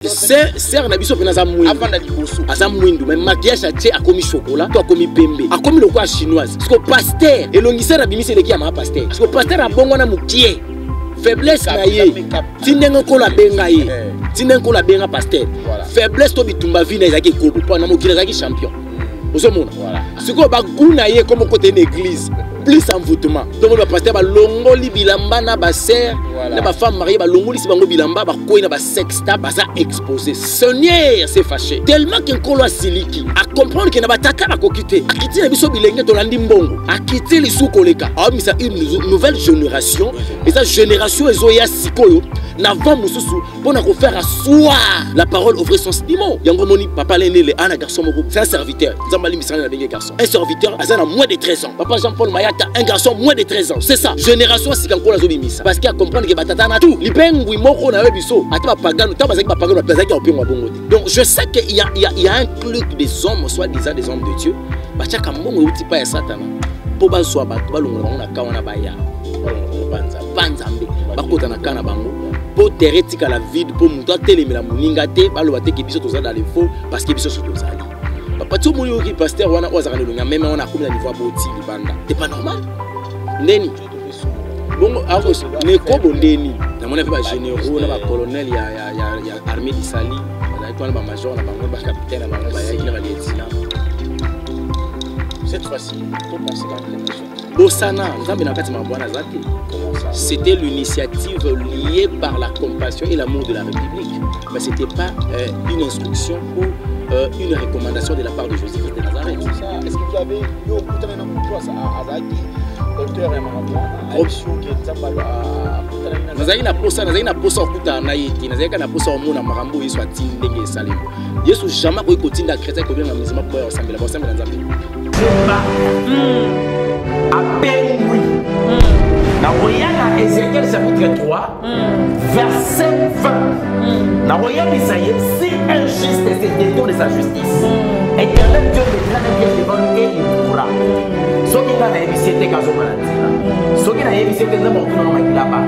Serre na biso pena za mwindu. Avant d'aller bosso. Asa mwindu mais maquillage atie a commis chocolat, to a commis pembe. A commis le quoi chinoise. Parce que pasteur et l'ongisseur a bimisi le qui a ma pasteur. Parce que pasteur a bon wana mukie. Faiblesse na ye. Tinengo ko la benga ye. Tinengo la benga pasteur. Faiblesse to bitumba vina ezaki kobo. Po na mokila ezaki champion. Ozomona. Voilà. Ce ko ba guna ye comme côté une église. Plus envoûtement. Donc le pasteur ba longoli bilamba na ba sœur, na ba femme mariée ba longoli si bango bilamba ba koyi na ba sexta ba za exposé. Seigneur s'est fâché. Tellement qu'un kolo asiliki a comprendre que na ba tata ba kokité. A kiti na biso bilenge to landi mbongo. A kiti li sou koleka. A mi ça une nouvelle génération. Et cette génération ezoya sikoyo na va mususu pour ko faire asseoir la parole au vrai sens du mot. Yango moni papa l'aîné le ana garçon moko. C'est un serviteur. Nzambali misana na bengi garçon. Un serviteur azana moins de 13 ans. Papa Jean-Paul Maya un garçon moins de 13 ans. C'est ça. Génération Sikankola Zobimisa. Parce qu'il y a comprendre que Batata na tout. Lipengui moko na webiso. Ata pagano, ta bazaki ba pagano bazaki opingo bongo. Donc je sais qu'il y a un club des hommes, soit disant des hommes de Dieu. Bacha kamongo uti pa ya Satan. Po ba so ba ba longola na kawana ba ya. Banza banzambe. Bakota na kana bango. Po teretika la vide po muta telemela muninga te ba lo bateki biso toza dans les faux parce que biso so tozali. Papa tout mon yoki pasteur wana ozaka longa même on a comme la niveau boti libanda. C'est pas normal. Ndeni. Bon avos ne ko bondeni. Na mona ba généraux na ba colonel ya armée d'Isali, na étoile ba major na bango ba capitaine na bango ba ya ba lieutenant. Cette fois-ci, pour penser à la Bosana, c'était l'initiative liée par la compassion et l'amour de la République. Mais ce n'était pas une instruction ou une recommandation de la part de Joseph de Nazareth. Est-ce que vous avez eu au bout d'un moment à Azaki, docteur et maman, Nazaki na posa okuta na yiti nazaki na posa omona marambo yesu atindi ndenge esalema yesu jamais ko kotinda chrétien ko bien na mizima ko ya osambela ba osambela nzambe appelle oui. Dans Ézéchiel chapitre 3, verset 20. Dans si un juste se détourne de sa justice, éternel Dieu mettra les pièges devant lui et il pourra. Ce qui a évité quand on a dit, ce qui a évité que nous avons la bac.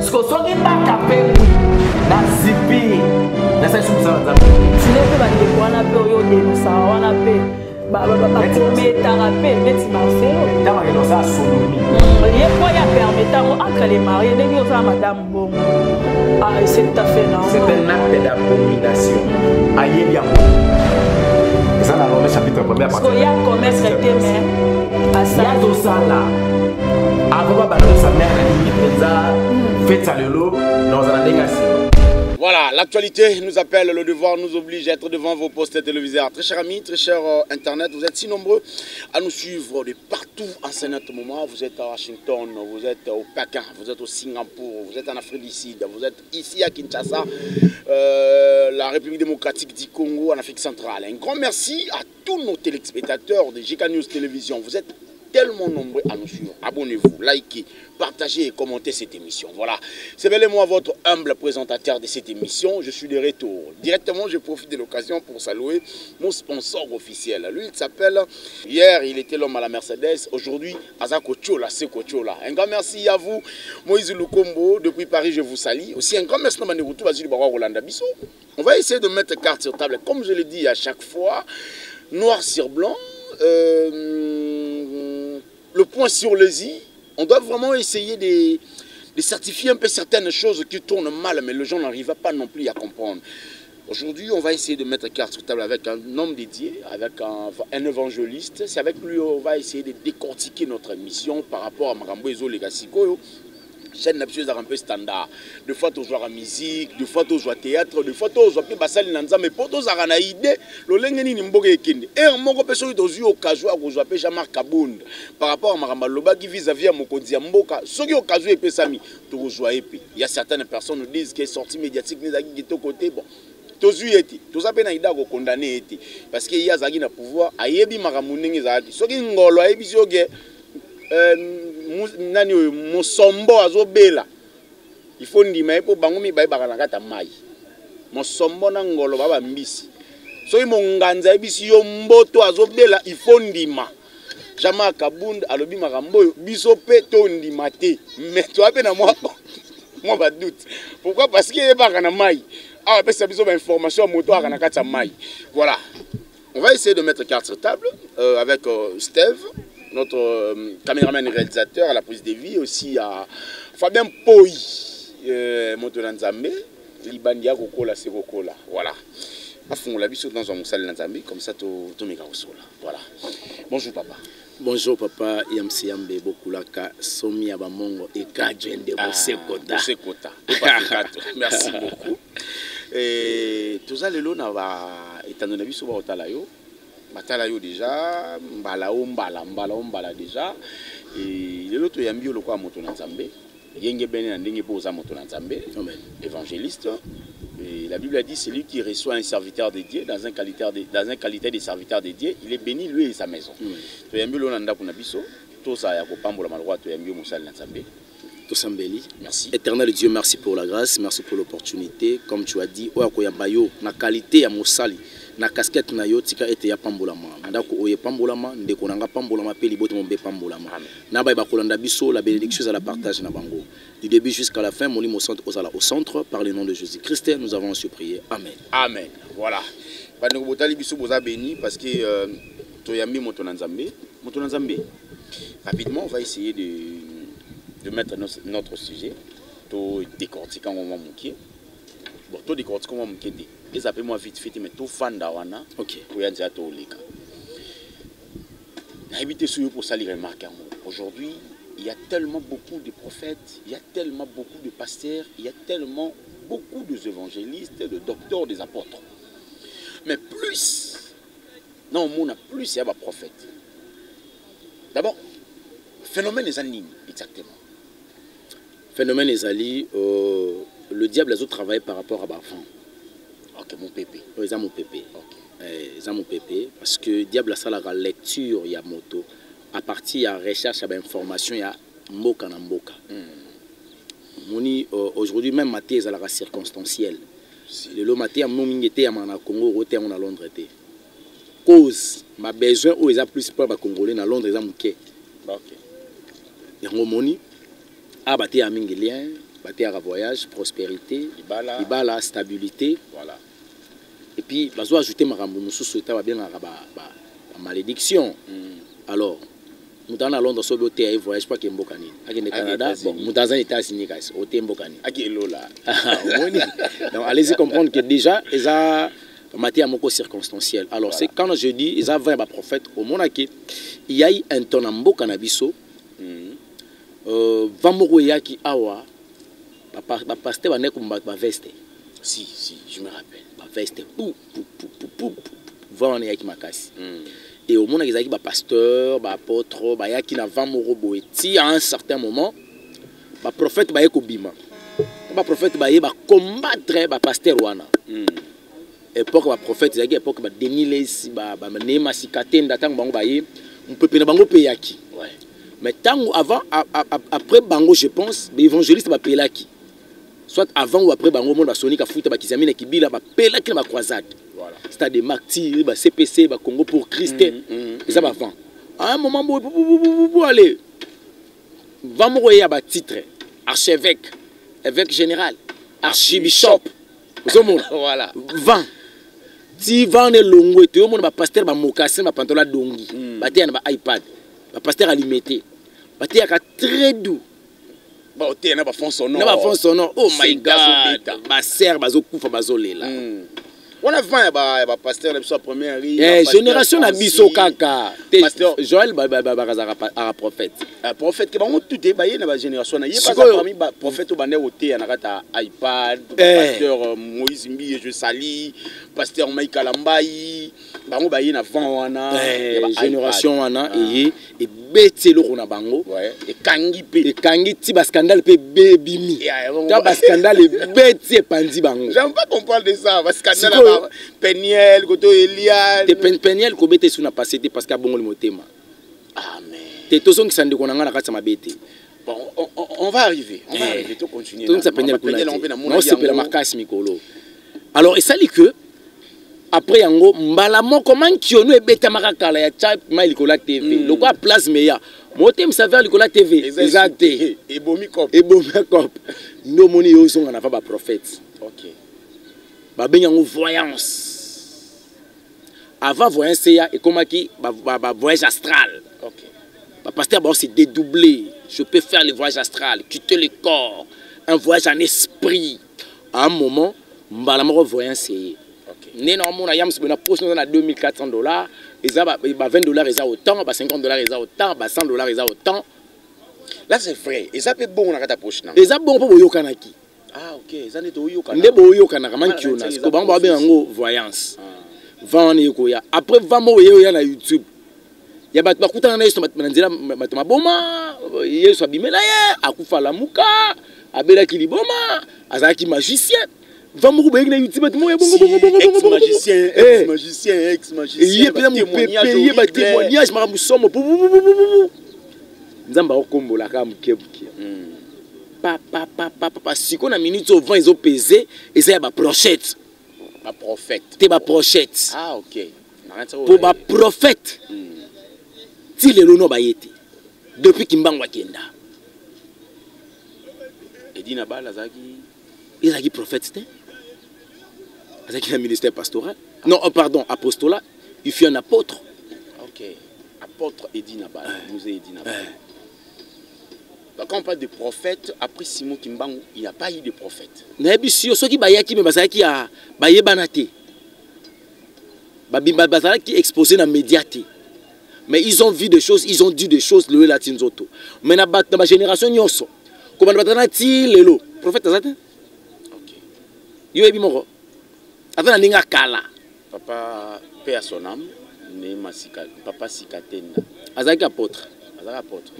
Ce qui a appelé oui, dans Zipi, dans cette chose là. Si les gens ont des périodes de nous, ça on a fait. Mais tarapé, mais tu m'as fait. Dans la sodomie. Il y a quoi à permettre entre les mariés de dire à madame bon. Ah, c'est tout à fait normal. C'est un acte d'abomination. Aïe, bien. Et ça, dans le chapitre 1er, parce qu'il y a un commerce traité, mais à ça. Il y a tout ça là. Avant de sa mère, elle a dit, faites ça le lot, dans un négation. Voilà, l'actualité nous appelle, le devoir nous oblige à être devant vos postes téléviseurs. Très chers amis, très chers Internet, vous êtes si nombreux à nous suivre de partout en ce moment. Vous êtes à Washington, vous êtes au Pékin, vous êtes au Singapour, vous êtes en Afrique du Sud, vous êtes ici à Kinshasa, la République démocratique du Congo, en Afrique centrale. Un grand merci à tous nos téléspectateurs de GK News Télévision. Vous êtes tellement nombreux à nous suivre. Abonnez-vous, likez, partagez et commentez cette émission. Voilà, c'est bel et moi votre humble présentateur de cette émission. Je suis de retour. Directement, je profite de l'occasion pour saluer mon sponsor officiel. Lui, il s'appelle, hier, il était l'homme à la Mercedes. Aujourd'hui, Azako Chola, Seko Chola. Un grand merci à vous, Moïse Lukombo. Depuis Paris, je vous salue. Aussi, un grand merci à Rolanda Bissot. On va essayer de mettre carte sur table. Comme je le dis à chaque fois, noir sur blanc. Le point sur les i, on doit vraiment essayer de certifier un peu certaines choses qui tournent mal, mais les gens n'arrivent pas non plus à comprendre. Aujourd'hui, on va essayer de mettre carte sur table avec un homme dédié, avec un évangéliste. C'est avec lui on va essayer de décortiquer notre mission par rapport à Marambo Ezo Legasiko. Chaîne est un peu standard. Des fois, tu joues à la musique, des fois, tu joues au théâtre, des fois, tu joues à Bassal Nanza, mais pour tous, tu as une idée. Le lengeni ni mboge ekende. Et un mongo personne qui doit au cas où à jouer à Jean-Marc Kabound par rapport à Maramba Loba qui vis-à-vis à Mokonzi Mboka. Ceux qui au cas où et Pesami, tu joues à épée. Il y a certaines personnes qui disent que les sorties médiatiques n'est pas de côté. Bon, tu joues été. Tu sais pas naïda ko condamné été parce qu'il y a zagi na pouvoir. Ayebi Maramunenge zagi. Ceux qui ngolo ayebi sioge. Nani Mosombo azobela il faut ndima epo bango mibaye bakana kata mai Mosombo na ngolo baba mbisi soki monganza ebisi yo mboto azobela il faut ndima Jean-Marc Kabound alobi makambo biso pe to ndima te mais toi pe na moi ba doute pourquoi parce que bakana mai Ah, ben c'est besoin d'informations moto à Kanakata Mai. Voilà. On va essayer de mettre carte sur table avec Steve, notre caméraman réalisateur à la prise de vie, aussi à Fabien Poi, Motolanzambe, Libandia Kokola Sekokola. Voilà. On l'a vu dans un salle Lanzambe, comme ça, tout méga au sol. Voilà. Bonjour, papa. Bonjour papa, Yamsi Yambe Bokulaka, Somi Abamongo et Kajende Bosekota. Bosekota. Merci beaucoup. Et tout ça, les lots étant donné que nous avons déjà, mbala déjà. Et les lots yambi le quoi moto Nzambe. Yenge bene ndenge poza moto Nzambe. Évangéliste. Et la Bible a dit celui qui reçoit un serviteur de Dieu dans un qualité de serviteur de Dieu, il est béni lui et sa maison. To yambi lo nanda kuna biso, to sa ya ko pambola malwa to yambi mosala Nzambe. Merci. Éternel Dieu, merci pour la grâce, merci pour l'opportunité. Comme tu as dit, na qualité ya mosali, na casquette na yo tika ete ya pambolama. Ndako oye pambolama, ndeko nanga pambolama pe liboto mombe pambolama. Na ba kolanda biso la bénédiction à la partage na bango. Du début jusqu'à la fin, mon lit au centre par le nom de Jésus-Christ, nous avons su prier. Amen. Amen. Voilà. Bandeko botali biso boza béni parce que to yambi moto Nzambe. Rapidement, on va essayer de mettre notre sujet, tout décortiquer en moment mouké. Bon, tout décortiquer en moment mouké. Les appels moi vite fait, mais tout fan d'awana. Ok. Pour y aller à tout les cas. N'habitez sur pour ça les remarques. Aujourd'hui, il y a tellement beaucoup de prophètes, il y a tellement beaucoup de pasteurs, il y a tellement beaucoup d'évangélistes, de docteurs, des apôtres. Mais plus, non, on a plus il y a des prophètes. D'abord, phénomène des animes, exactement. Phénomène Ezali, le diable a travaillé par rapport à Bafan. Ok, mon pépé. Oui, c'est mon pépé. C'est mon pépé. Parce que le diable a ça la lecture, il y a moto. À partir de la recherche, il y a information, il y a mboka na mboka. Aujourd'hui, même maté, c'est la circonstancielle. Le lot maté, il y a un Congo, il y a un Londres. Cause, ma besoin, il y a plus de Congolais dans Londres, il y a un il y a un moni. Ah, bâti à Mingélien, bâti à voyage, prospérité, ibala, stabilité. Voilà. Et puis, je vais ajouter ma rambo, nous bien la malédiction. Alors, nous sommes à Londres, nous sommes à voyage, pas qu'il y ait un Bokani. Au Canada, bon, nous sommes aux États-Unis, au Bokani. Donc, allez-y comprendre que déjà, il y a matière circonstancielle. Alors, c'est quand je dis, il y a 20 prophètes, au monde, il y a un ton en Bokanabiso. Vamoroyaki awa ba pasteur ba nekumba ba veste. Si, je me rappelle. Ba veste pou vamone yaki makasi. Et au monde ils ba pasteur, ba apôtre, ba yaki na vamoro boeti à un certain moment ba prophète ba yeko bima. Ba prophète ba combattre ba pasteur wana. Époque ba prophète yaki époque ba Denilesi ba nema sikatenda tango bango ba ye, on peut na bango pe yaki. Ouais. Mais tant avant, après Bango, je pense, l'évangéliste va payer là qui. Soit avant ou après Bango, on va sonner qu'à foutre, qui s'amène qui bille, va payer là qui va croisade. C'est-à-dire des martyrs, CPC, Congo pour Christ. Et ça va avant. À un moment, allez, va mourir à titre, archevêque, évêque général, archibishop. Voilà. 20. Si 20 est long, tout le monde va pasteur, va mocassin, va pantalon dongi, va tenir un iPad. Le pasteur a limité. Le pasteur est très doux. Il a fond son nom. Oh my God. Ma sœur, ma zokoufa, ma zolela. On a vu un pasteur la première génération na biso kaka. Joël a prophète. Prophète qui va tout débailler dans la génération. Il y a pas parmi prophète au bandé au thé, on a iPad, pasteur Moïse Mbi je sali, pasteur Mike Alambaï, bango baye na vent wana, génération wana et betelo na bango et kangi ti ba scandale pe bebimi. Ta ba scandale beti pandi bango. J'aime pas qu'on parle de ça, ba scandale Peniel, Goto Eliade. Te Peniel ko bete suna passé parce que bongo le motema. Amen. Te tozo ki sande konanga na kata mabete. Bon, on va arriver. On va arriver, tout continuer. Donc ça Peniel ko non c'est pour la marquage mikolo. Alors et ça dit que après yango mbala moko man kiono e beta makakala ya cha mailikola TV. Le quoi place meya. Motem savoir likola TV. Exact. Et bomi cop. No moni yo songa na fa ba prophète. OK. babengi yango voyance. Avant voyance et comme qui voyage astral. Pasteur va se dédoubler. Je peux faire le voyage astral, quitter le corps, un voyage en esprit. À un moment, je voyance. Néanmoins, il y a une poche de $2400. $20 ils ont autant, $50 ils ont autant, $100 ils ont autant. Là c'est vrai. Et ça peut bon dans ta poche. Et ça bon pour yokanaki. Ah ok. Ça n'est pas yokana. N'est pas yokana. Comment tu as? Parce que bon bah bien en voyance. Vend yokoya. Après vend moi yoya na YouTube. Ya bat bakuta na yeso manzira matoma boma. Yeso abimela ye. Akufa la muka. Abela kiliboma. Azaki magicien. Va me rouler na YouTube tout monde bon magicien il y témoignage maramu somo nzamba okombola ka mukebuke papa siko na minute au 20 ils ont pesé et ça ba prophète te ba prophète ah OK pour ba prophète ti lelo no ba yete depuis kimbango akenda Edina Bala zaki il prophète avec un ministère pastoral. Non, pardon, apostolat. Il fut un apôtre. Ok. Apôtre Edina Bala. Musée Edina Bala. Quand on parle de prophète, après Simon Kimbangu, il n'y a pas eu de prophète. Mais si ceux qui bayaki, mais basaki a bayé banate. Basaki exposé dans les médias. Mais ils ont vu des choses, ils ont dit des choses, le latin zoto. Mais dans ma génération, ils ont comment on va dire le prophète Azate? Ok. Yo ebi moko. Avant ninga kala. Papa paix à son âme, né masika, papa Sikatenda. Azaki apôtre. Azaki apôtre.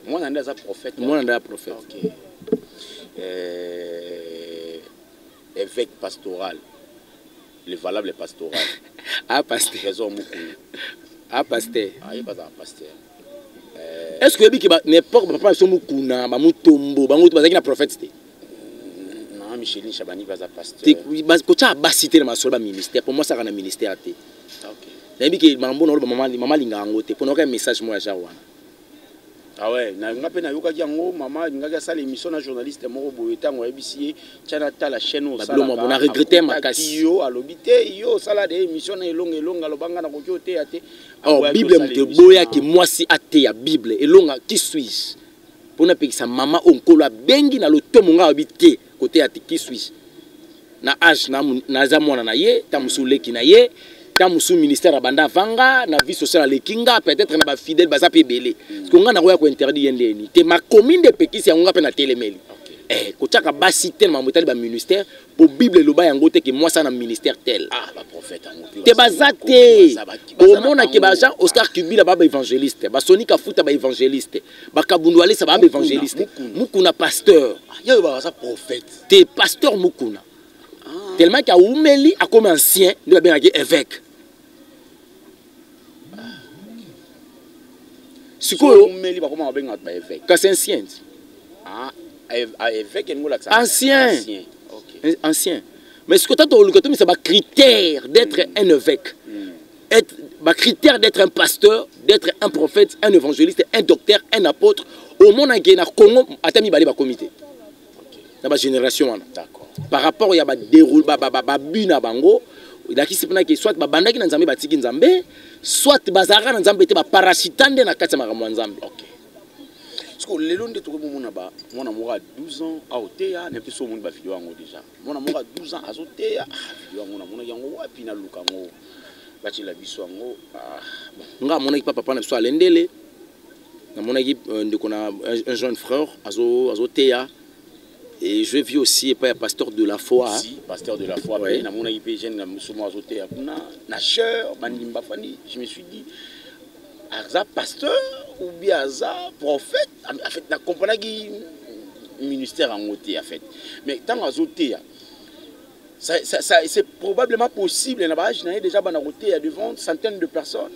Moi on est un prophète. Moi on est un prophète. OK. Évêque pastoral. Le valable pastoral. Ah pasteur. Trésor Mukulu. Ah pasteur. Ah il pas un pasteur. Est-ce que ebi n'importe papa so mukuna, ba mutombo, ba mutu bazaki na prophète. Micheline Chabani va pasteur. Kocha basité na masoba ministère pour moi ça kana ministère té. OK. Nabi ke mambo no mama linga ngote pour un message moi ja wana. Ah ouais, na ngape na yoka yango mama ngaka sala émission na journaliste moko boye tango ebisi chana ta la chaîne au sala. On a regretté makasi. Yo alobité yo sala de émission na elonga lobanga na kokyo té até. Oh Bible mte boya ki moi si até ya Bible elonga qui suis. Pour na pekisa mama onkolo bengi na lotomo nga obité. Côté à qui suis na âge na zamona na ye tamusule ki na ye tamusu ministère abanda vanga na vie sociale le kinga peut-être na ba fidèle baza pe belé parce que nga na ko ya ko interdit yende ni te ma commune de pekisi ya nga pe na telemeli kocha ka basité na motali ba ministère pour Bible loba yango te que moi ça na ministère tel ba prophète te bazate au mona ke ba Jean Oscar Kubila ba évangéliste ba Sonika Futa ba évangéliste ba Kabundu Ali sa ba évangéliste mukuna pasteur ya ba ça prophète te pasteur mukuna tellement qu'il a oumeli a comme ancien de ba bien évêque sikoyo oumeli ba comment ba benga ba évêque ka c'est ancien évêque ancien. Okay. Ancien. Mais ce que tu as dit, c'est un critère d'être un évêque. Un critère d'être un pasteur, d'être un prophète, un évangéliste, un docteur, un apôtre. Au monde qui est dans le Congo, il y a un comité. Dans la génération. D'accord. Par rapport à déroule, bina bango, il y a qui soit babanda qui n'a jamais bâti Nzambe, soit bazara Nzambe te ba parasitande na kati makambo Nzambe. OK. Parce que les longs de tout le monde là-bas, mon amour a 12 ans à Otea, n'est plus au monde va vidéo en déjà. Mon amour a 12 ans à Otea, vidéo mon amour yango a pina lukango, bati la biso yango. Nga mon équipe papa na so alendele. Na mon équipe de kona un jeune frère à Otea. Et je vis aussi pas pasteur de la foi. Si, pasteur de la foi. Ouais. Na mon équipe jeune na musumo à Otea kuna na cher manimba fani, je me suis dit Aza pasteur ou bien Aza prophète, en fait, la compagnie qui ministère en côté en fait. Mais tant que Azoté, c'est probablement possible. Il y a déjà devant centaines de personnes.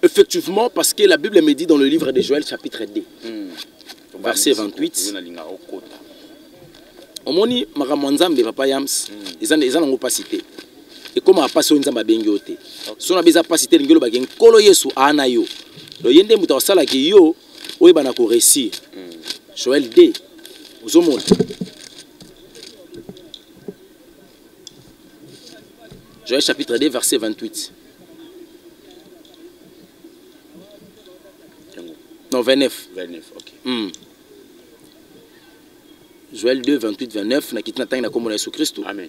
Effectivement, parce que la Bible me dit dans le livre de Joël, chapitre 2, verset 28. Omoni makamanzambe papa Yams, ils n'ont pas cité. Et comment pas sur Nzamba bengote. Si on a besoin de passer ngelo bagen kolo Yesu ana yo. Le yende muta sala ki yo oye bana ko réussir. Joël D. Ozomona. Joël chapitre 2, verset 28. Non, 29. 29, ok. Joël 2, 28, 29. Amen.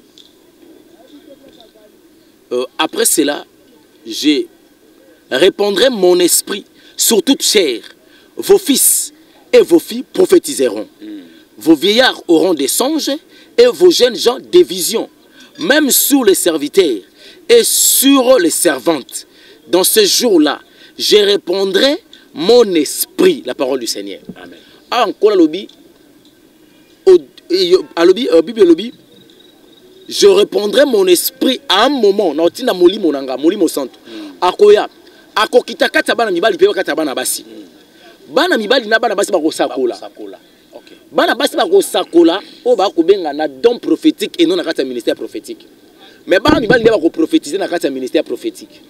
Après cela, je répandrai mon esprit sur toute chair. Vos fils et vos filles prophétiseront. Vos vieillards auront des songes et vos jeunes gens des visions. Même sur les serviteurs et sur les servantes. Dans ce jour-là, je répandrai mon esprit, la parole du Seigneur. Amen. Encore lobby, je répondrai mon esprit à un moment. Naotina moli monanga, moli mosanto. Akoya, akokita kata bana mibali pe kata bana basi. Bana mibali na bana basi ba kosakola. OK. Bana basi ba kosakola, o ba ko benga na don prophétique et non na kata ministère prophétique. Mais bana mibali ba ko prophétiser na kata ministère prophétique.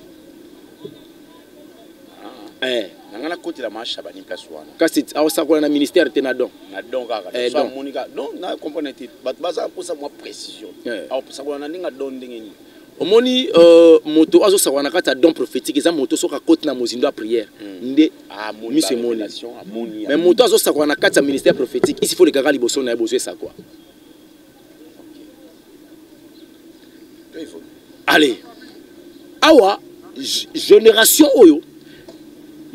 Nangana côté la marche ba ni place wana. Kasi aosakola na ministère te na don. Na don kaka. So monika non na comprendre te. Baza pour ça moi précision. Aosakola na ninga don ndengeni. Omoni moto azo sawana kata don prophétique eza moto soka côté na mozindo à prière. Nde mise moni. Mais moto azo sawana kata ministère prophétique, ici faut les gars liboso na besoin ça quoi. Allez. Awa génération oyo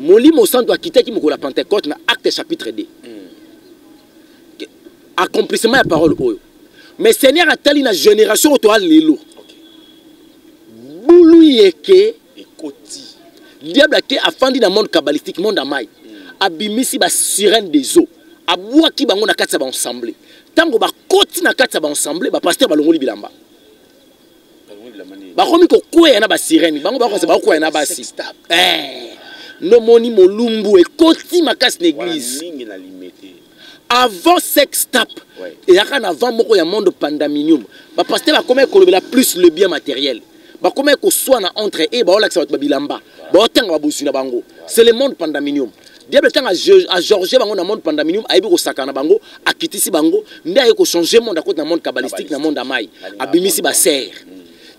Molimo Santo a quitté qui me la Pentecôte dans Acte chapitre 2. Accomplissement de la parole. Mais Seigneur a tali na génération autour de l'élo. Boulou yeke. Diable a fandi dans le monde kabbalistique, monde amai. Abimisi ba sirène des eaux. Aboua ki bango na katsa ba ensemble. Tango ba koti na katsa ba ensemble, ba pasteur ba longoli bilamba. Ba komi ko kouya na ba sirène. Bango ba ko se ba kouya na ba si. No moni molumbu et koti makas l'église. Avant sex tap, et avant moko ya monde pandaminium, ba pasteur ba comment kolobela plus le bien matériel. Ba comment ko soit na entre et ba olaksa ba bilamba. Ba otanga ba busuna bango. C'est le monde pandaminium. Diable tanga a Georges bango na monde pandaminium, aibi ko sakana bango, akitisi bango, nda ko changer monde à côté na monde kabbalistique na monde amai. Abimisi ba serre.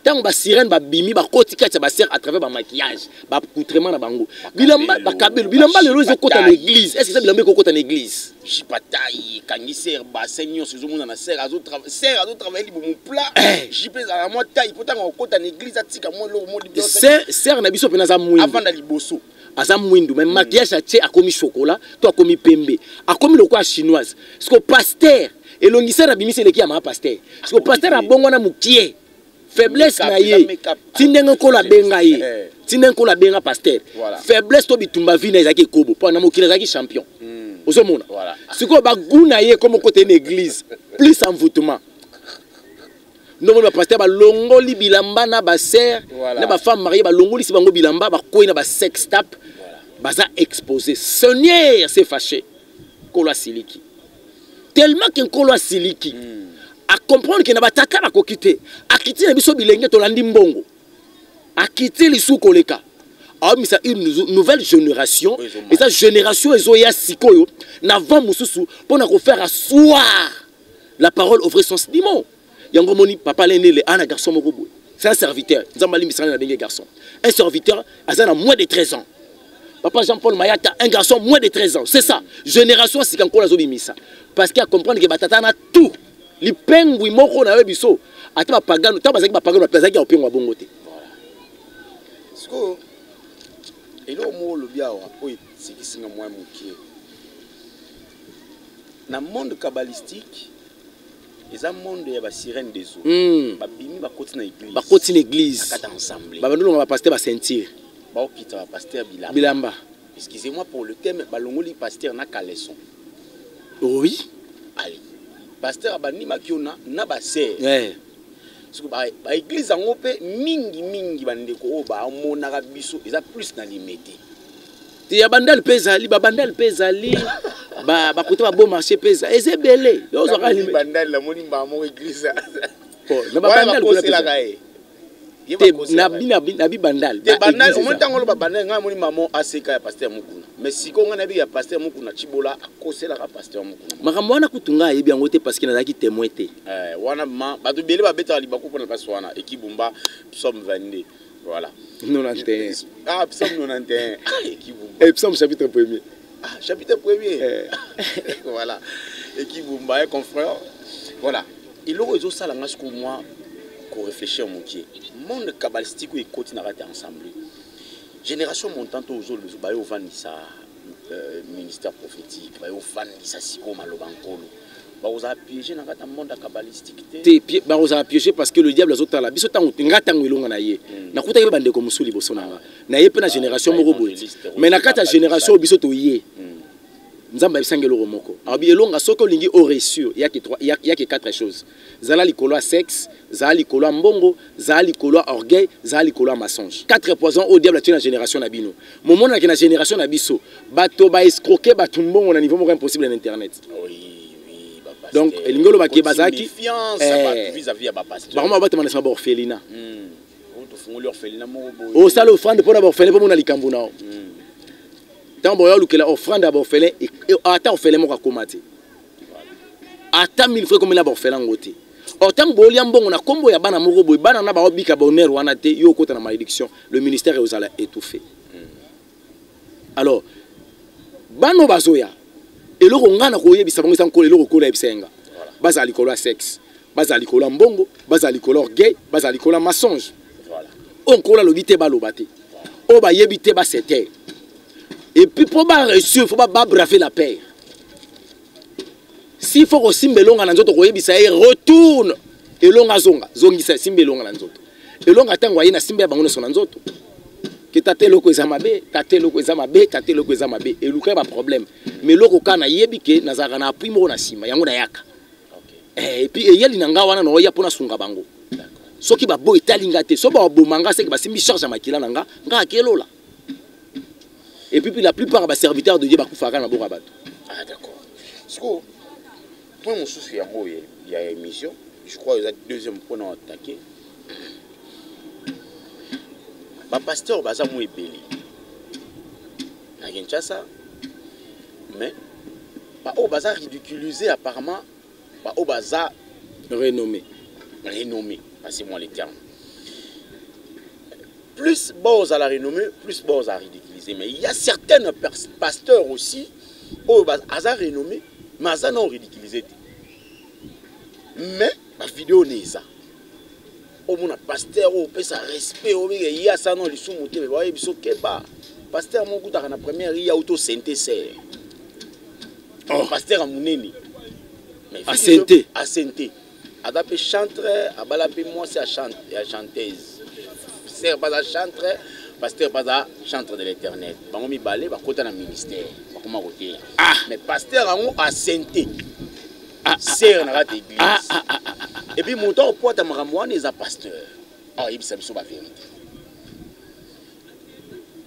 Tant ba sirène ba bimi ba kotika ba sert à travers ba maquillage ba accoutrement na bango bilamba ba kabelo bilamba le lozo kota l'église. Est-ce que ça bilamba ko kota l'église jipatai kangiser ba seigneur ce monde na serre azo travailler li mon plat jipé za moi taille pourtant ko kota l'église atika moi lo mo liboso serre na biso pena za mwindu avant na liboso aza mwindu mais maquillage a tie akomi chocolat to akomi pembe akomi loko a chinoise parce que pasteur elongisa na bimisi leki ya ma pasteur parce que pasteur a bongo na mukie faiblesse na ye tindenga ko la benga ye tindenga ko la benga pasteur faiblesse to bitumba vina ezaki kobo po na mokila ezaki champion ozomona siko ba guna ye comme côté une église plus envoûtement non ba pasteur ba longoli bilamba na ba sœur na ba femme mariée ba longoli si bango bilamba ba koyi na ba sex tap baza exposé Seigneur s'est fâché kolo siliki tellement qu'un kolo siliki à comprendre que na bataka ba kokite a quitter na biso bilenge to landi mbongo a quitter les sous koleka a mis une nouvelle génération et cette génération ezoya sikoyo na vent mususu pour na ko faire asseoir la parole ouvrir son dimon yango moni papa lene le ana garçon moko boy c'est un serviteur nzambali misana na bengue garçon un serviteur azana moins de 13 ans papa Jean-Paul Mayata un garçon moins de 13 ans c'est ça génération sikankola zo bimisa parce qu'il a comprendre que batata na tout li pengwi moko na webiso ata ba pagano ta bazaki ba pagano bazaki ya opengwa bongo te sko elo mo lo biawa oyi sikisinga mwa mukie na monde kabbalistique eza monde ya ba sirène des eaux ba bimi ba koti na église ba koti na église kata ensemble ba bandolo ba pasteur ba sentir ba okita ba pasteur bilamba excusez-moi pour le terme ba longoli pasteur na caleçon oui allez pasteur abani makiona na ba sœur parce que ba église en opé mingi bandeko o ba monaka biso eza plus na limité ti ya bandel pezali ba bandel pezali ba côté ba bon marché peza ezebele yo zo ka limité bandel la moni ba mo église na ba bandel ko la nabi bandal te bandal au moins tango lo bandal nga moni maman aseka ya pasteur mukuna mais siko nga nabi ya pasteur mukuna chibola akosela ka pasteur mukuna makambo wana kutunga yebi yango te parce que nazaki témoin te wana ma batu bele ba beta libako pona paswana ekibumba psalm 22 voilà 91 psalm 91 ekibumba psalm chapitre 1er chapitre 1er voilà ekibumba confrère voilà et là ils ont ça la ngas ko moi qu'on réfléchit au moutier monde kabbalistique et continue à ensemble génération montante aux autres ba yo vanisa ministère prophétique ba yo vanisa siko malobankolo ba vous a piégé dans le monde kabbalistique te ba vous a piégé parce que le diable azota la biso tango ngatango ilonga na ye na kuta ye bande ko musuli bosonanga na ye pe na génération moko boye mais na kata génération biso to ye nzamba bisangelo romoko abi elonga soko lingi au reçu il y a que quatre choses zala likolo sexe zala likolo mbongo zala likolo orgueil zala likolo mensonge quatre poisons au diable tu na génération na bino moment na na génération na biso bato ba escroquer bato mbongo na niveau moko impossible na internet oui donc elingolo bakye bazaki vis-à-vis ya ba pasteur ba bato manesa ba orphelinat to fungoli orphelinat mo o sala offrande pour na ba orphelin pour na likambo nao tant boya lukela offrande à orphelin et ata orphelin mo ka komate ata 1000 francs comme la orphelin ngote autant bolia mbongo na kombo ya bana moko boy bana na ba obika bonheur wana te yo kota na malédiction le ministère est aux ala étouffé alors bano bazoya eloko ngana ko yebisa bango sanko eloko ko la ebisenga baza likolo sexe baza likolo mbongo baza likolo orgueil baza likolo mensonge voilà on ko la lobité ba lobate o ba yebite ba c'était. Et puis pour réussir, il faut pas braver la paix. S'il faut que Simbelonga nanzoto koyebisa retourne et longa zonga zongisa Simbelonga nanzoto. Et longa tango yina Simbe bango so nanzoto. Que tate loko ezamabe, tate loko ezamabe, tate loko ezamabe et luka ba problème. Mais loko kana yebike nazaka na appui mo na sima yango na yaka. Et puis yeli nanga wana no ya pona sunga bango. D'accord. Soki ba boy talinga te, so ba bomanga c'est que ba simbi charge makila nanga, nga akelola. Et puis la plupart des serviteurs de Dieu bakufaka na boka bato. Ah d'accord. Siko point mon souci il y a émission, je crois que c'est le deuxième point à attaquer. Ba pasteur baza mo ebeli. Na Kinshasa mais ba o baza ridiculisé apparemment ba o baza renommé, passez-moi les termes. Plus bas à la renommée, plus bas à ridiculiser. Mais il y a certains pasteurs aussi, qui ont renommé, mais ils ont ridiculisé. Mais la vidéo n'est pas ça. Au moins, pasteur, on peut ça respect, il y a ça dans les sous-motés, mais vous voyez, pasteur, mon goût, dans la première, il y a auto-synthèse. Pasteur, à mon nez. À synthé. À synthé. À la chanteur, à la moi, c'est à chanteuse. Pasteur pas à chanteur, pasteur pas à chanteur de l'Éternel. Bango mi balé, ba kota na ministère, ba koma côté. Mais pasteur ango a sainté. Sert na rate église. Et puis montant au poids ta maramouane est à pasteur. Ah, il s'est la vérité.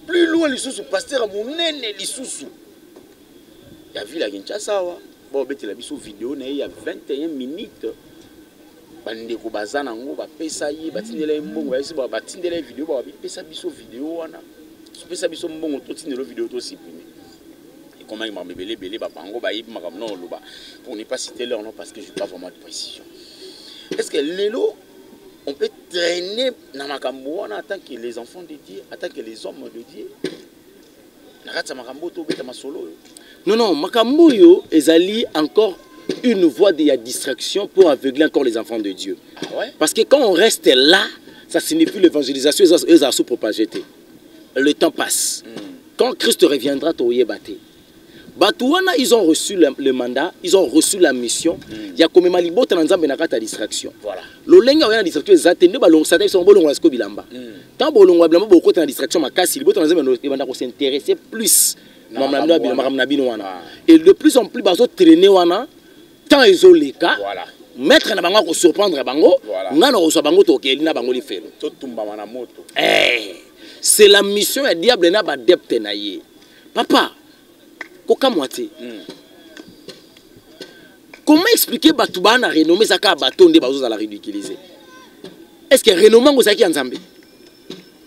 Plus loin les sous pasteur à mon nene les sous. Il y a vu la Kinshasa wa. Bon, beti la biso vidéo na il y a 21 minutes. Bande ko bazana ngo ba pesa yi batindela mbongo ba yisi ba batindela vidéo ba pesa biso vidéo wana so pesa biso mbongo to tindela vidéo to supprimer et comment il m'a belé ba bango ba yibi makam non loba pour ne pas citer leur nom parce que je pas vraiment de précision. Est-ce que lelo on peut traîner na makambo wana en tant que les enfants de Dieu, en tant que les hommes de Dieu? Na ratsa makambo to beta masolo. Non, makambo yo ezali encore une voie de distraction pour aveugler encore les enfants de Dieu. Ah ouais? Parce que quand on reste là, ça signifie l'évangélisation, ils ont sous-propagé. Le temps passe. Quand Christ reviendra, ils ont reçu le mandat, ils ont reçu la mission. Il y a comme malibot dans la distraction. Voilà. Le lenga la distraction, ils attendent ballon, ça sont bolon à bilamba. Tant bolon à bilamba beaucoup de distraction, ma casse, il faut s'intéresser plus. Et de plus en plus, ils traîner tant ils ont les cas, voilà. Mettre na bango ko surprendre bango, ngana ko so bango to kelina bango li felo. To tumba na moto. C'est la mission du diable na ba depte na ye. Papa, koka moitié. Comment expliquer batuba na renommé ça ka batonde bazo za la ridiculiser? est-ce que renommant ozaki ya nzambe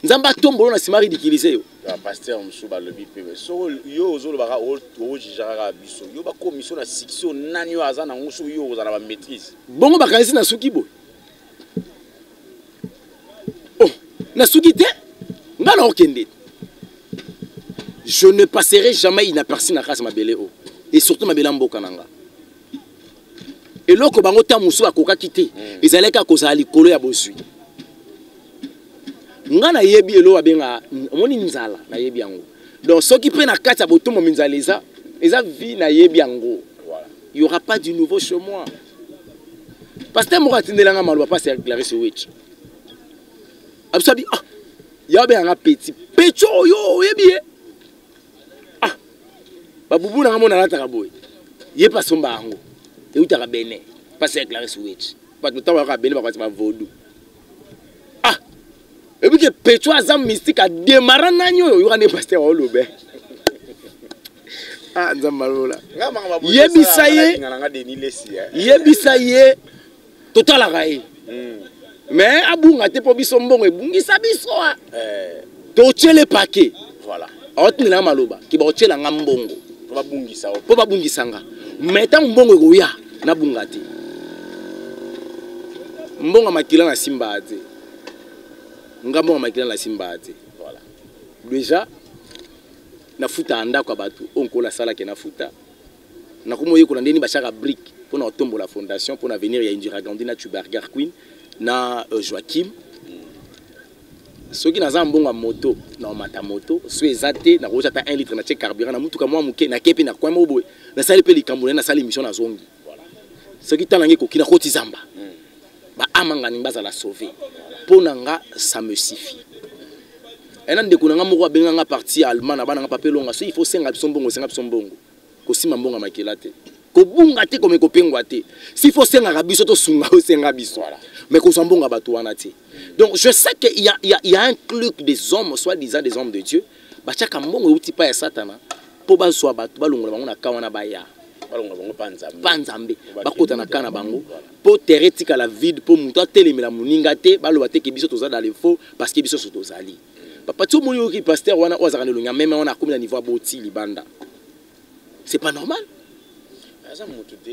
nzambe atombolo na nsima ridiculise yo pasteur mosusu balobi mpe so yo ozolobaka ojijaka biso yo bakomiso na sikisio nani oyo aza nango soki yo ozala na bamaîtrise bongo bakanisi na suki boye oh na suki te nga na okende je ne passerai jamais inaperçu na kati mabele o et surtout mabele mboka na nga eloko bango ta mosusu bakokaki te ezalaki akozala likolo ya bozwi nga nayebi elo abenga omoni nzala nayebi yango donc soki mpe na kati ya botombo minzala eza vie nayebi yango il y aura pas du nouveau chez moi pasteur moko atindelanga maloba pasi ya Clarisse Witch abisabi ah ya benga petit pecho oyo oyebi ye ah babubu nanga mona nataka boye ye pasomba yango eutaka bene pasi ya Clarisse Witch bato tawa ka bene bakwati ba vodou et puis que Petro azam mystique a démarré nanyo yo kana pasteur olobe ah nzamalola yebisa ye total raé mais abunga te po biso mbongo ebungisa biso to chele paquet voilà otni na maloba ki ba chela nga mbongo po babungisa nga mais ta mbongo ekoya na bunga te mbongo makila na simba ate ngambo wa makila la simba ate voilà déjà na futa anda kwa batu onko la sala ke na futa na kumo yeko na ndeni bachaka brick pour na tombo la fondation pour na venir ya Indira Gandhi na Tuberger Queen na Joachim soki na zambonga moto na mata moto so ezate na roja ta 1 litre na check carburant na mutuka mwa muke na kepi na kwa moboy na sali pe likambo na sali mission na zongi voilà soki tanange ko kina koti zamba ba amanga ni baza la sauver pour nanga ça me suffit et nan de kunanga moko benga nga parti allemand na bana nga papelonga so il faut senga bisombongo ko sima mbonga makela te ko bunga te comme ko pengwa te s'il faut senga rabiso to sunga o senga biso voilà mais ko sambonga bato wana te donc je sais que il y a un club des hommes soi-disant des hommes de Dieu ba chaka mbongo uti pa ya satana po ba so bato balongola bango na kawana baya balongola bango panzambe bakota na kana bango po teretika la vide po muto atelemela muninga te baloba te ke biso toza dans le faux parce que biso tozali papa tu moni oki pasteur wana ozaka nelonga même on a comme la niveau boti libanda c'est pas normal asa mutu te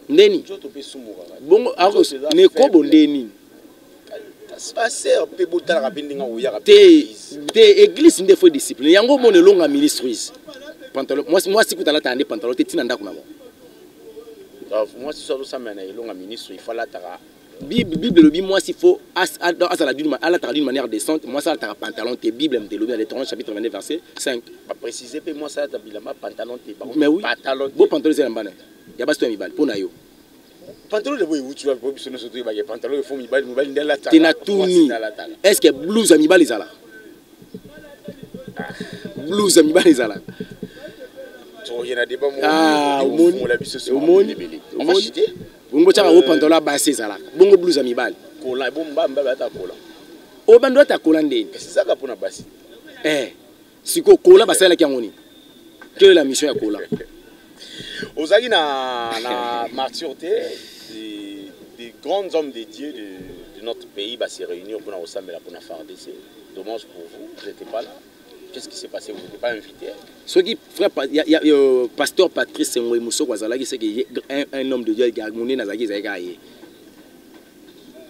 ndeni bongo ako ne ko bondeni pasteur pe botala kapendinga oyaka te église ndefo discipline yango mone longa ministries pantalon moi si kutala tande pantalon te tina ndako na bon moi si ça mena longa ministre il faut la tara Bible le dit moi s'il faut d'une manière décente moi ça la pantalon te Bible me le Deutéronome chapitre 22 verset 5 pas préciser pe moi ça la bilama pantalon te mais oui pantalon bon pantalon c'est l'ambane ya basto mi bal pona yo pantalon de boy où tu vas pour biso no surtout ba pantalon faut mi bal ndela tala tina tuni est-ce que blouse mi bal izala blouse mi bal izala il y a des bons bongo tshaka o pantalon basi ezala bongo blouse amibali kola bomba mbaba ta kola o bando ta kola ndeni c'est ça kapona basi siko kola basala kiangoni quelle est la mission ya kola ozaki na martyreté des grands hommes de Dieu de notre pays va se réunir pour ensemble pour faire des dommage pour vous n'étiez pas là. Qu'est-ce qui s'est passé? Vous n'étiez pas invité? Ce qui frère, il y a pasteur Patrice Sengoy Mousso Wazala qui c'est un homme de Dieu qui a monné Nazaki Zagaye.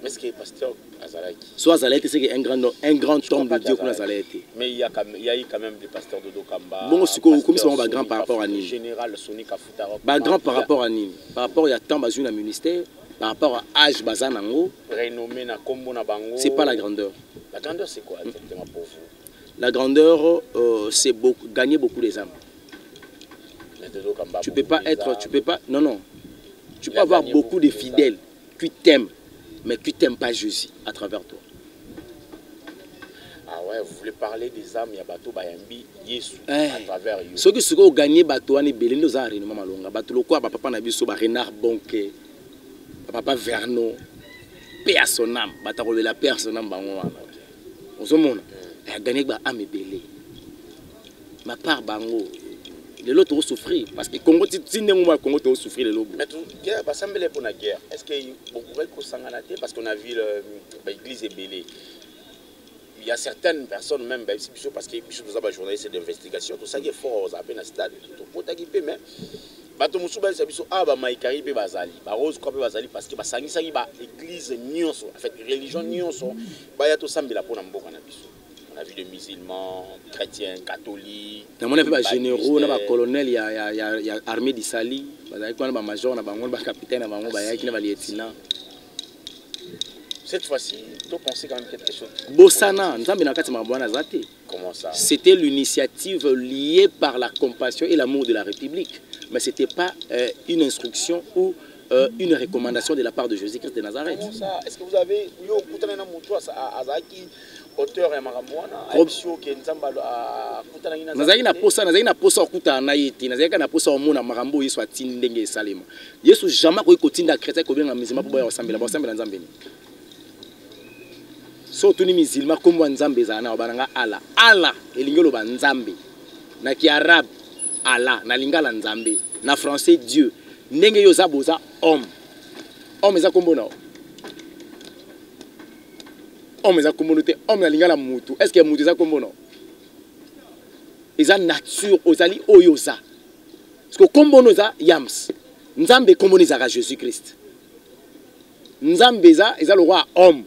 Est-ce que pasteur Azalaki? Soit Azalaki c'est un grand homme de Dieu pour Azalaki. Mais il y a eu quand même des pasteurs de Dokamba. Bon, c'est comme ça on va grand par rapport à Nîmes. Général Sonika Futaro. Bah grand par rapport à Nîmes. Par rapport il y a tant bazou na ministère. Par rapport à âge Bazanango. Renommé na Kombo na Bango. C'est pas la grandeur. La grandeur c'est quoi exactement pour vous? La grandeur, c'est gagner beaucoup des âmes. Tu peux pas être, tu peux pas, non. Tu peux avoir beaucoup de fidèles qui t'aiment, mais qui t'aiment pas Jésus à travers toi. Ah ouais, vous voulez parler des âmes, il y a bateau bayambi Yesu à travers eux. Ceux qui ont gagné bateau ani belé nous a réuni maman longa bateau le quoi papa na biso ba Renard Bonke, papa Vernon, paix à son âme, bateau la paix à son âme bango wana. On se montre. A gagné ba ame belé. Ma part bango Les lots ont souffert. Parce que Congo, si Congo, tu as souffert les lots. Mais guerre, ça semble pour la guerre. Est-ce qu'on pourrait s'engager parce qu'on a vu l'église est belée. Il y a certaines personnes même, parce que nous avons journaliste d'investigation, tout ça qui est fort, ça a peine à stade, tout pour t'équiper, mais bato musuba c'est biso aba maikari pe bazali ba rose ko pe bazali parce que ba sangisa ki ba église nyonso en fait religion nyonso ba ya to sambela pona mboka na biso. On a vu des musulmans, chrétiens, catholiques. On a vu des généraux, des colonels, il y a armée d'Isali, des majors, des capitaines, des lieutenants. Cette fois-ci, tu pensais quand même quelque chose. Bossana, comment ça? C'était l'initiative liée par la compassion et l'amour de la République. Mais ce n'était pas une instruction ou une recommandation de la part de Jésus-Christ de Nazareth. Comment ça? Est-ce que vous avez auteur ya makamwana option ke nzamba akutana ngina nazaki na posa okuta na yeti nazaki na posa omona makambo yesu atindenge esalema yesu jamais ko kotinda chrétien ko benga musulman po boya osambela nzambe ni so tuni musulman comme wa nzambe zana bananga ala elingelo ba nzambe na ki arabe ala na lingala nzambe na français dieu ndenge yo zaboza homme eza kombona homme eza communauté homme na lingala mutu est-ce que mutu eza kombono eza nature ozali oyoza parce que kombono eza yams nzambe kombono ezaka Jésus Christ nzambe eza le roi homme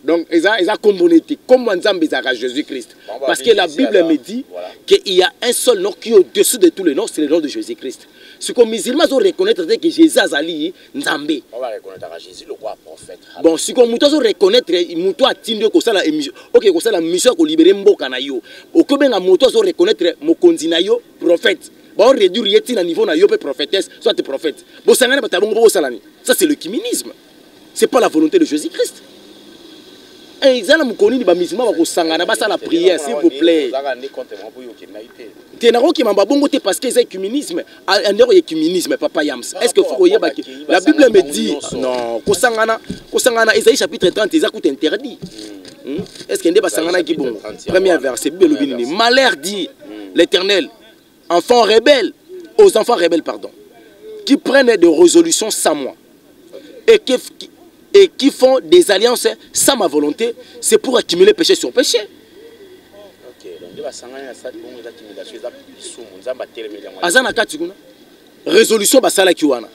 donc eza communauté comme nzambe ezaka Jésus Christ parce que la Bible me dit qu'il y a un seul nom qui est au-dessus de tous les noms, c'est le nom de Jésus Christ. Ce que les musulmans ont reconnaître que Jésus azali nzambe. On va reconnaître Jésus le roi prophète. Bon, si on muto reconnaître muto atinde ko sala émission, OK ko sala mission ko libérer mboka na yo. O ko benga muto zo reconnaître mokonzi na yo prophète. Ba on réduire yeti na niveau na yo pe prophétesse, soit te prophète. Bo sangana ba tabongo bo sala ni. Ça c'est le kimisme. C'est pas la volonté de Jésus Christ. Ils ont connu les musulmans qui sont la prière, s'il vous plaît. Parce que c'est l'écuménisme. Il écuménisme, Papa Yams. Est-ce que la Bible me dit non, Ésaïe chapitre 30, ils ont interdit. Est-ce qu'il y a des bon? Premier verset, malheur dit l'Éternel, enfants rebelles, aux enfants rebelles, pardon, qui prennent des résolutions sans moi et qui font des alliances sans ma volonté, c'est pour accumuler péché sur péché. Azana katiguna résolution basala kiwana.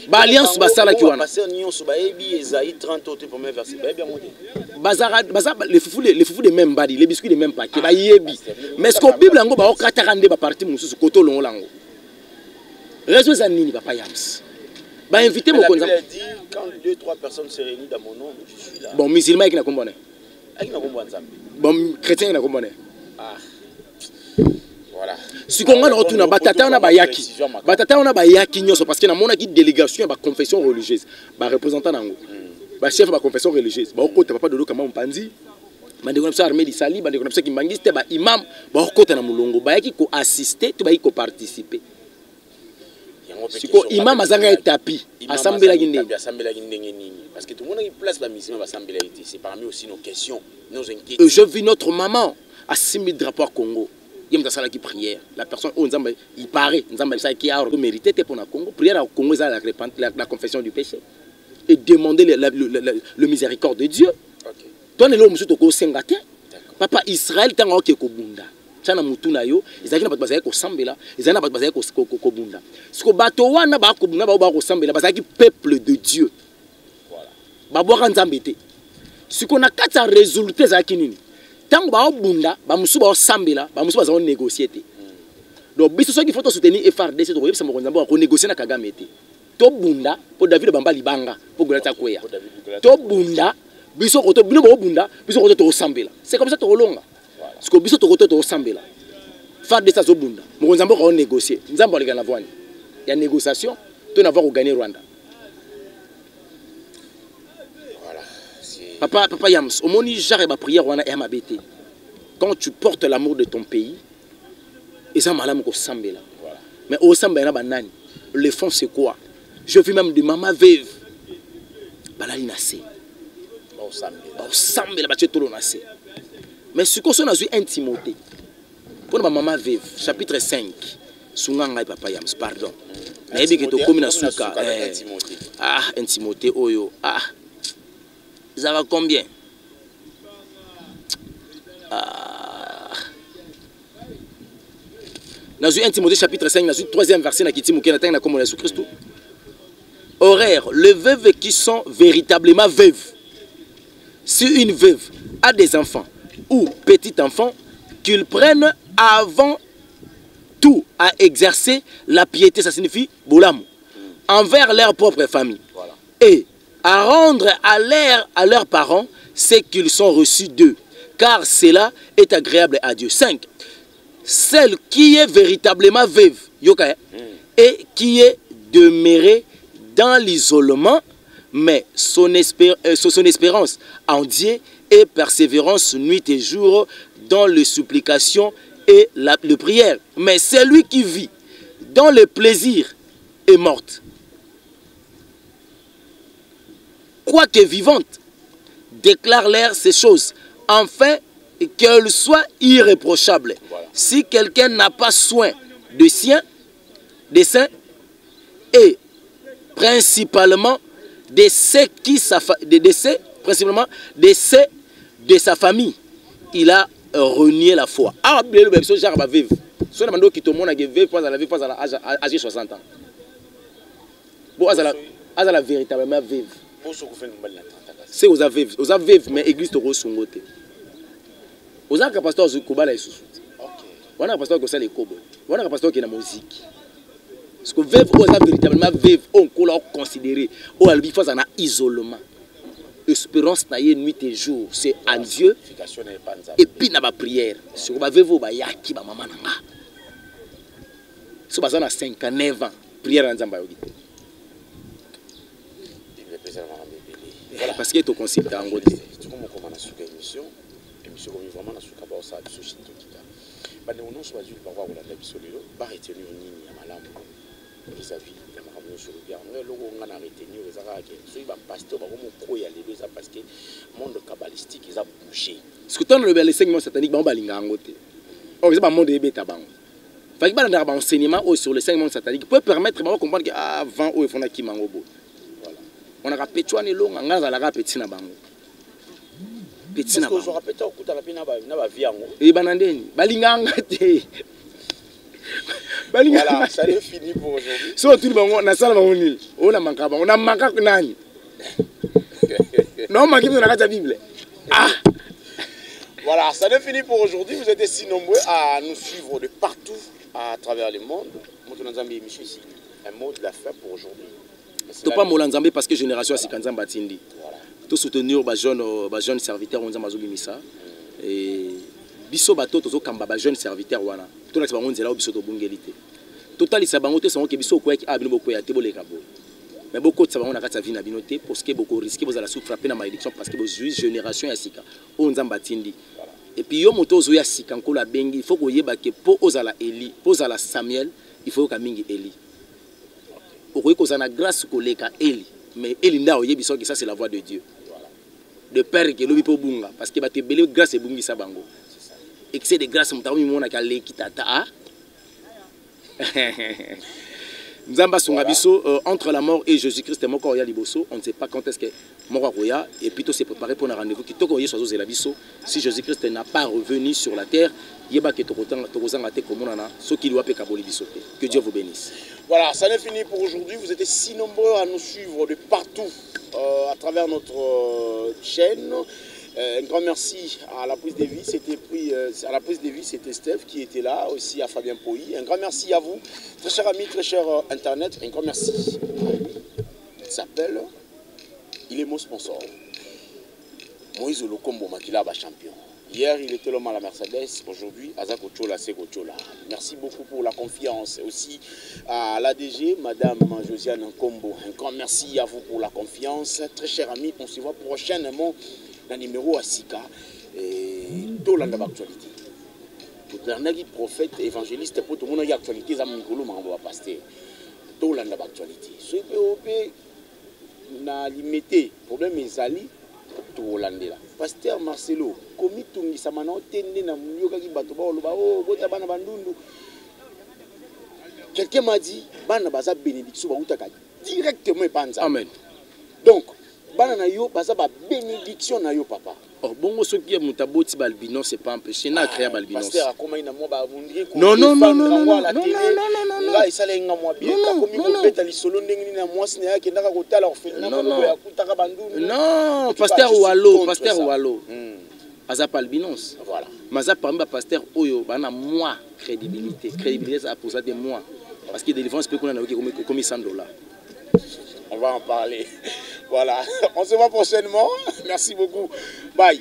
Ba alliance basala kiwana. Les foufous de même badi, les biscuits de même paquet, ba yebi. Mais ce que Bible ngo ba okatarande ba parti mususu koto longo lango. Réseau zanini papa Yams. Bah inviter mon conseil. Il a dit quand 2-3 personnes se réunissent dans mon nom, je suis là. Bon musulman qui n'a compris. Bon chrétien qui n'a compris. Ah. Voilà. Si on a retourné à Batata on a bayaki. Batata on a bayaki nyoso parce que na mona qui délégation ba confession religieuse, ba représentant nango. Ba chef ba confession religieuse, ba okota papa dodo kama mpanzi. Ba ndeko na armée d'Isali, ba ndeko na ki mangiste ba imam, ba okota na mulongo, ba yaki ko assister, to ba yiki ko participer. Siko imam azanga etapi assemblée la guinée parce que tout le monde qui place la mission assemblée c'est parmi aussi nos questions nos inquiétudes. Je vis notre maman à 6000 drapeaux à Congo il y a une prière la personne il paraît ça qui a mérité pour le Congo prière au Congo la confession du péché et demander le miséricorde de Dieu. Toi l'homme surtout ko sengate papa Israël tango ke ko bunda chana mutuna yo ezaki na bato bazali ko sambela ezali na bato bazali ko bunda siko bato wana ba ko bunda ba ko sambela bazali peuple de Dieu voilà ba boka nzambe te siko na kata résultat ezaki nini tango ba bunda ba musu ba sambela ba musu bazali négocier te donc biso soki faut soutenir FRDC to yebisa mo nzambe ko négocier na Kagame te to bunda po David Bamba libanga po golata kweya to bunda biso ko to bino ba bunda biso ko to sambela c'est comme ça to longa. Parce que biso tokoto to sambela faire de ça zo bunda mo nzambo ko négocier nzambo alikana voani ya négociation to na voir gagner Rwanda voilà papa Yams au moni jarre ba prière wana e mabete quand tu portes l'amour de ton pays et ça malamu ko sambela voilà mais au sambela banani le fond c'est quoi je vis même de maman veuve balali nasé ba sambela ba tchetolo nasé. Mais ce qu'on a vu un Timothée, pour ma maman veuve chapitre 5 sunganga papa yams pardon na yebi ke to komi na suka ah Timothée oyo ah ça va combien dans 1 Timothée chapitre 5 dans le 3e verset na kiti muke na tanga na komona Jésus Christ horaire les veuves qui sont véritablement veuves. Si une veuve a des enfants ou petits enfants, qu'ils prennent avant tout à exercer la piété, ça signifie bolam, envers leur propre famille. Voilà. Et à rendre à leurs parents ce qu'ils sont reçus d'eux, car cela est agréable à Dieu. 5. Celle qui est véritablement veuve et qui est demeurée dans l'isolement, mais son espérance en Dieu et persévérance nuit et jour dans les supplications et la prière. Mais celui qui vit dans le plaisir est morte. Quoique vivante, déclare-leur ces choses, afin qu'elles soient irréprochables. Voilà. Si quelqu'un n'a pas soin de siens, des saints, et principalement de ceux de sa famille, il a renié la foi. Ah, le bébé, ce genre va vivre. Ce n'est qui te montre que vivre pas à la vie, pas à l'âge de 60 ans. Bon, à la véritablement vivre. C'est aux aveves, mais l'église te resongote. Aux ans que pasteur Zukubala est sous. On a un pasteur qui a les kobo. On a un pasteur qui a la musique. Parce que vivre, on a véritablement vivre, on l'a considéré. On a le vivre dans un isolement. Espérance naïe nuit et jour, c'est en Dieu. Et puis na ba prière. Si on va vivre ba yaki ba maman nanga. Si on a 59 ans, prière en Zamba yogi. Parce que tu considères en gros. Tu comme on a suka émission comme vraiment na suka ba ça biso shinto kita. Ba ne on soit juste ba voir la biso lelo, ba retenir nini ya malamu. Vis-à-vis de ma ramener sur le bien. On a retenu les arabes. Ceux qui vont passer, on va beaucoup y aller parce que le monde kabbalistique ils a bougé. Ce que tu as le enseignement satanique, on va l'ingangoter. Oh, c'est pas le monde de bêta bang. Fait que bah dans l'enseignement sur le enseignement satanique peut permettre de comprendre que avant il faut na ki mangobo. Voilà. On a répété on est long, on a la répété na bango. Petit na. Parce que je répète au coup de la pina ba viango. Et banandeni, balingangate. Voilà, ça est fini pour aujourd'hui. So tout le monde na sala bangonil. On a manqué nani. Non, manqué dans la Bible. Ah. Voilà, ça est fini pour aujourd'hui. Vous êtes si nombreux à nous suivre de partout à travers le monde. Un mot de la fin pour aujourd'hui. Tu pas Molanzambé parce que génération à Sikanzam Batindi. Voilà. Tout soutenir les jeunes serviteurs on Zamazo Bimisa et biso bato tozo kamba ba jeunes serviteurs wana. Tout la bango nzela biso to bungelité. Total isa bango te songo ke biso ko ya bino boko ya te boleka bo. Mais beaucoup de savants na kata vie na binoté parce que beaucoup risqué vous allez frapper na malédiction parce que vous juge génération ya sika on Nzamba Tindi. Et puis yo moto zo ya sika nkola bengi il faut ko yeba ke po ozala Eli, po ozala Samuel, il faut ka mingi Eli. Pour que ça na grâce koleka Eli, mais Eli nda oyebi so que ça c'est la voix de Dieu. De père que lobi po bunga parce que ba te belé grâce e bungi sa bango. Excès de grâce mutamu mona ka leki tata. Nzamba Sungabiso, entre la mort et Jésus-Christ et Moko Oya Liboso, on ne sait pas quand est-ce que Moko Oya et plutôt s'est préparé pour un rendez-vous qui toko Oya Sozo Zelabiso. Si Jésus-Christ n'a pas revenu sur la terre, yeba ke tokozangate komonana ce qui doit pekaboli bisote. Que Dieu vous bénisse. Voilà, ça n'est fini pour aujourd'hui. Vous êtes si nombreux à nous suivre de partout à travers notre chaîne. Un grand merci à la prise de vie, c'était Steph qui était là, aussi à Fabien Poy. Un grand merci à vous, très chers amis, très cher Internet. Un grand merci. Il s'appelle, il est mon sponsor. Moïse Lokombo Makila champion. Hier, il était l'homme à la Mercedes. Aujourd'hui, Azako Chola Sego Chola. Merci beaucoup pour la confiance. Aussi à l'ADG, Madame Josiane Nkombo. Un grand merci à vous pour la confiance. Très chers amis, on se voit prochainement. Le numéro à Sika et tout l'anda d'actualité. Tout l'anda prophète, évangéliste, pour tout le monde qui a actualité, ça m'a dit pasteur. Tout l'anda d'actualité. Ce POP n'a limité. Problème est ali to Hollande là. Pasteur Marcelo, komi tungi samana otende na yoka ki bato ba oloba oh bota bana bandundu. Quelqu'un m'a dit bana baza bénédiction ba utaka directement epanza. Amen. Donc bana na yo baza ba bénédiction na yo papa. Oh bongo soki ya mutaboti balbinos c'est pas empêché na créer balbinos. Pasteur akoma ina mo ba vundri ko. Non. Nga isale nga mo bien ka komi ko beta li solo ndengini na mwasi na yake ndaka kotala orphelinat ko ya kutaka bandundu. Non, pasteur Walo. Aza palbinos. Voilà. Maza parmi ba pasteur oyo bana moi crédibilité ça pour ça de moi parce que délivrance peut qu'on a comme $100. On va en parler. Voilà. On se voit prochainement. Merci beaucoup. Bye.